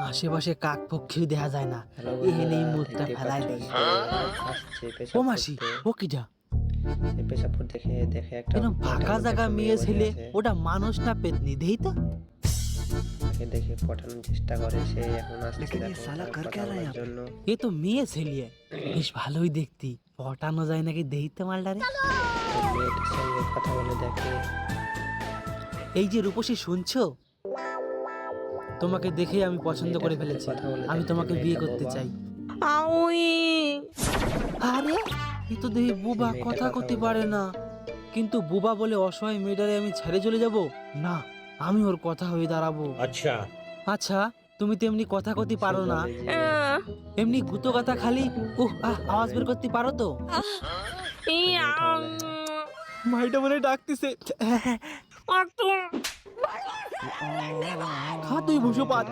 আশেপাশে কাক পক্ষীও দেখা যায় না, হ্যালো এখানে এই বন্ধুরা, মুখটা দেখতে ফেলাই পাচ্ছ দেয়। যে আসছে পেশাব ও মাসি, করতে। ও কিটা এই পেশাব করতে দেখে একটা এরকম ফাঁকা পটানোর জায়গা একটা মেয়ে বসে ছেলে, আছে। ওটা মানুষ না পেতনি দেই তো। তাকে দেখে পটানোর চেষ্টা করে, সে এখন আসছে लेकिन ये দেখো साला তার कर কথা क्या रहा है বলার यहाँ पे? জন্য। এ তো মেয়ে ছেলে, বেশ ভালোই দেখতি, পটানো যায় নাকি দেই তো মালটারে। তো মেয়েটার সঙ্গে কথা বলে দেখে। এই যে রূপসী শুনছো, তোমাকে দেখে আমি পছন্দ করে মেয়েটার সাথে ফেলেছি, কথা বলে আমি দেখে তোমাকে বিয়ে মেয়েটা করতে বোবা। চাই। আরে এ তো দেখি বুবা, মেয়েটা কথা কথা করতে বলে। পারে না, কিন্তু বুবা বলে অসহায় মেয়েটারে আমি ছেড়ে চলে যাব না, আমি ওর কথা হয়ে দাঁড়াবো। अच्छा আচ্ছা, তুমি তেমনি কথা করতে সে পারো না, বলে যে এমনি গুতো কথা খালি আওয়াজ বের করতে পারো তো। মেয়েটা বলে, ভাইটা মনে হয় ডাকতেছে। খা তুই ভুষো পাত।